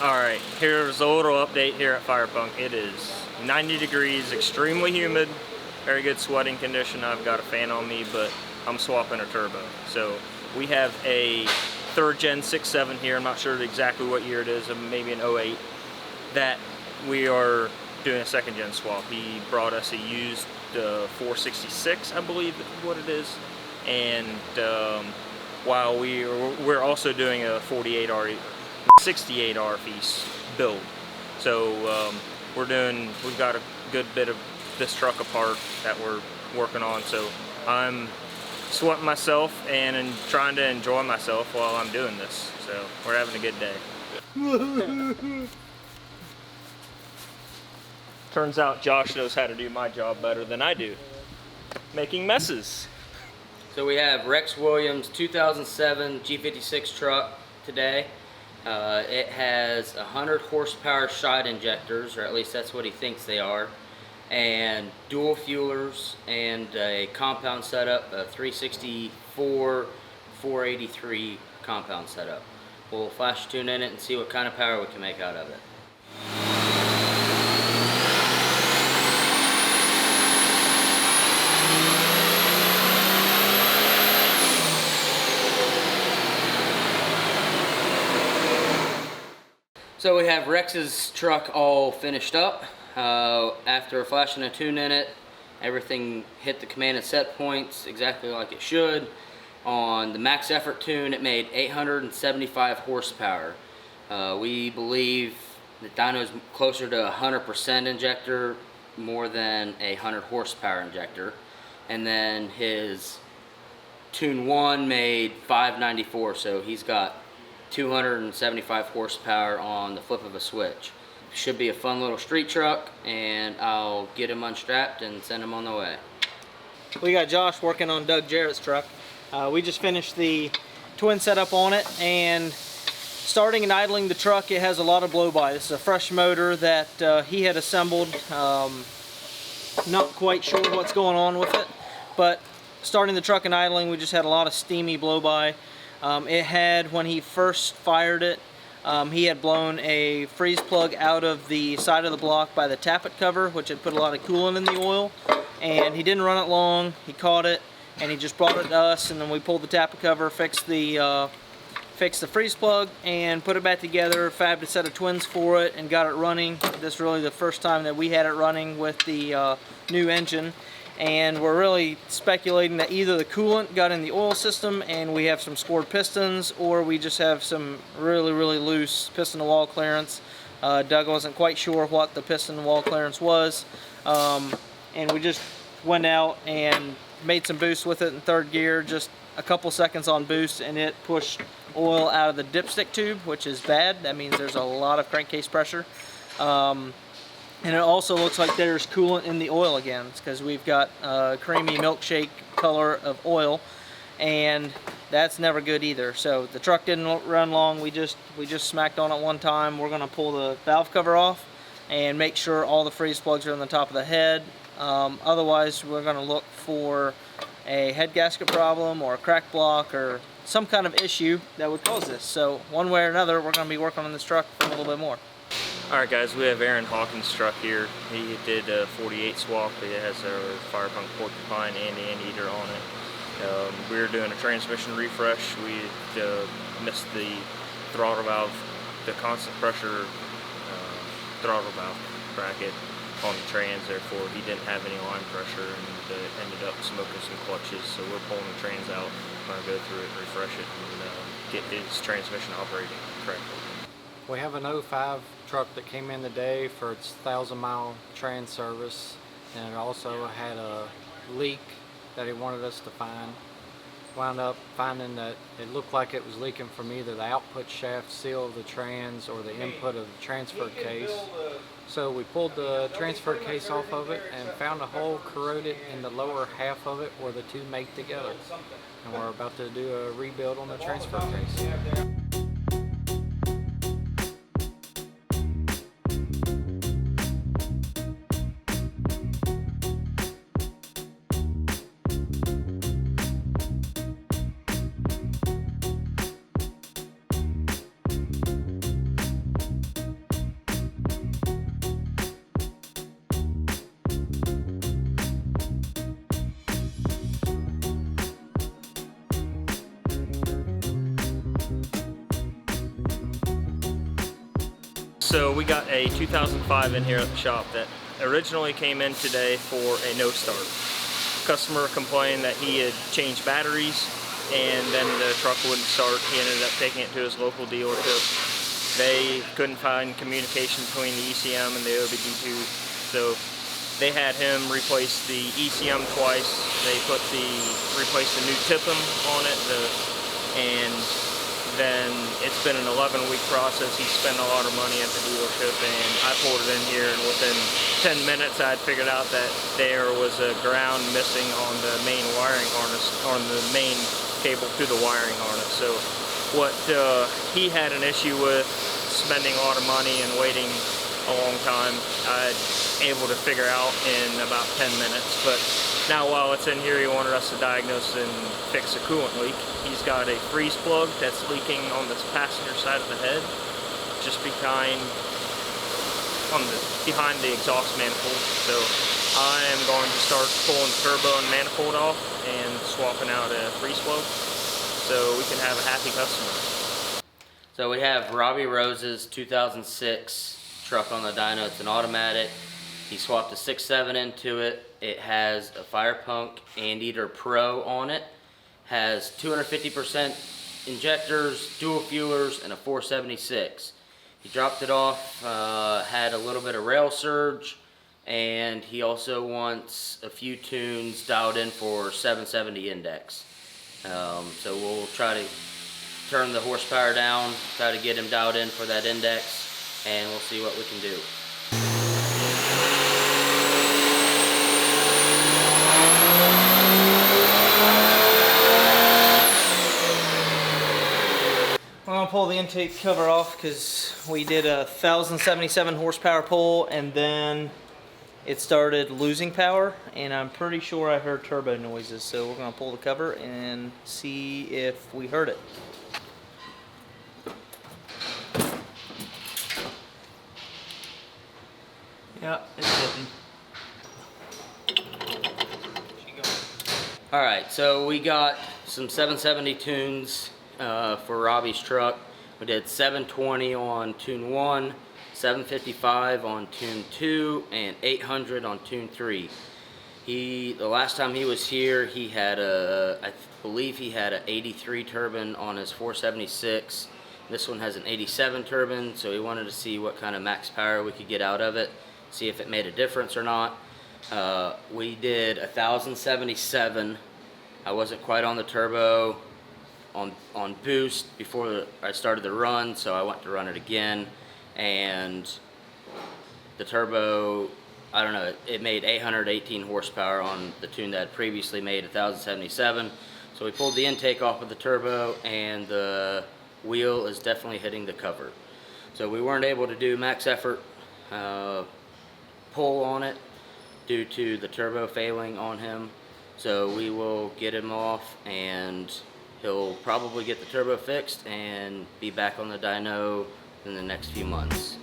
Alright, here's a little update here at Firepunk. It is 90 degrees, extremely humid, very good sweating condition. I've got a fan on me, but I'm swapping a turbo. So we have a 3rd gen 6.7 here, I'm not sure exactly what year it is, maybe an 08, that we are doing a 2nd gen swap. He brought us a used 466, I believe is what it is, and while we're also doing a 48R 68R piece build. So we've got a good bit of this truck apart that we're working on. So I'm sweating myself and trying to enjoy myself while I'm doing this. So we're having a good day. Turns out Josh knows how to do my job better than I do. Making messes. So we have Rex Williams 2007 G56 truck today. It has 100 horsepower shot injectors, or at least that's what he thinks they are, and dual fuelers and a compound setup, a 364 483 compound setup. We'll flash tune in it and see what kind of power we can make out of it. So we have Rex's truck all finished up. After flashing a tune in it, everything hit the command and set points exactly like it should. On the max effort tune, it made 875 horsepower. We believe that Dyno is closer to 100% injector more than a 100 horsepower injector. And then his tune 1 made 594, so he's got 275 horsepower on the flip of a switch. Should be a fun little street truck, and I'll get him unstrapped and send him on the way. We got Josh working on Doug Jarrett's truck. We just finished the twin setup on it, and starting and idling the truck, it has a lot of blow-by. This is a fresh motor that he had assembled. Not quite sure what's going on with it, but starting the truck and idling, we just had a lot of steamy blow-by. It had, when he first fired it, he had blown a freeze plug out of the side of the block by the tappet cover, which had put a lot of coolant in the oil, and he didn't run it long. He caught it and he just brought it to us, and then we pulled the tappet cover, fixed the freeze plug, and put it back together, fabbed a set of twins for it, and got it running. This is really the first time that we had it running with the new engine. And we're really speculating that either the coolant got in the oil system and we have some scored pistons, or we just have some really loose piston to wall clearance. Doug wasn't quite sure what the piston to wall clearance was, and we just went out and made some boost with it in 3rd gear, just a couple seconds on boost, and it pushed oil out of the dipstick tube, which is bad. That means there's a lot of crankcase pressure. And it also looks like there's coolant in the oil again. It's because we've got a creamy milkshake color of oil, and that's never good either. So the truck didn't run long. We just smacked on it one time. We're going to pull the valve cover off and make sure all the freeze plugs are on the top of the head. Otherwise, we're going to look for a head gasket problem or a crack block or some kind of issue that would cause this. So one way or another, we're going to be working on this truck for a little bit more. Alright guys, we have Aaron Hawkins' truck here. He did a 48 swap. It has our Firepunk Porcupine and Anteater on it. We were doing a transmission refresh. We missed the throttle valve, the constant pressure throttle valve bracket on the trans, therefore he didn't have any line pressure, and ended up smoking some clutches. So we're pulling the trans out, going to go through it, refresh it, and get his transmission operating correctly. We have an 05 truck that came in today for its 1,000-mile trans service, and it also had a leak that he wanted us to find. Wound up finding that it looked like it was leaking from either the output shaft seal of the trans or the input of the transfer case. So we pulled the transfer case off of it and found a hole corroded in the lower half of it where the two mate together. And we're about to do a rebuild on the transfer case. So we got a 2005 in here at the shop that originally came in today for a no start. Customer complained that he had changed batteries and then the truck wouldn't start. He ended up taking it to his local dealership. They couldn't find communication between the ECM and the OBD2, so they had him replace the ECM twice. They replaced the new TIPM on it, and then it's been an 11-week process. He spent a lot of money at the dealership, and I pulled it in here, and within 10 minutes I'd figured out that there was a ground missing on the main wiring harness, on the main cable to the wiring harness. So what he had an issue with, spending a lot of money and waiting a long time, I able to figure out in about 10 minutes. But now while it's in here, he wanted us to diagnose and fix a coolant leak. He's got a freeze plug that's leaking on this passenger side of the head, just behind the exhaust manifold. So I am going to start pulling the turbo and manifold off and swapping out a freeze plug so we can have a happy customer. So we have Robby Rose's 2006 truck on the dyno. It's an automatic. He swapped a 6.7 into it. It has a Firepunk Anteater Pro on it. Has 250% injectors, dual fuelers, and a 476. He dropped it off, had a little bit of rail surge, and he also wants a few tunes dialed in for 770 index. So we'll try to turn the horsepower down, try to get him dialed in for that index, and we'll see what we can do. I'm gonna pull the intake cover off because we did a 1077 horsepower pull and then it started losing power, and I'm pretty sure I heard turbo noises. So we're gonna pull the cover and see if we heard it. Yeah, it's dipping. Alright, so we got some 770 tunes for Robby's truck. We did 720 on tune 1, 755 on tune 2, and 800 on tune 3. The last time he was here, he had I believe he had an 83 turbine on his 476. This one has an 87 turbine, so he wanted to see what kind of max power we could get out of it, see if it made a difference or not. We did 1077. I wasn't quite on the turbo on boost before I started the run, so I went to run it again, and the turbo, I don't know, it made 818 horsepower on the tune that had previously made 1077. So we pulled the intake off of the turbo, and the wheel is definitely hitting the cover. So we weren't able to do max effort pull on it due to the turbo failing on him. So we will get him off, and he'll probably get the turbo fixed and be back on the dyno in the next few months.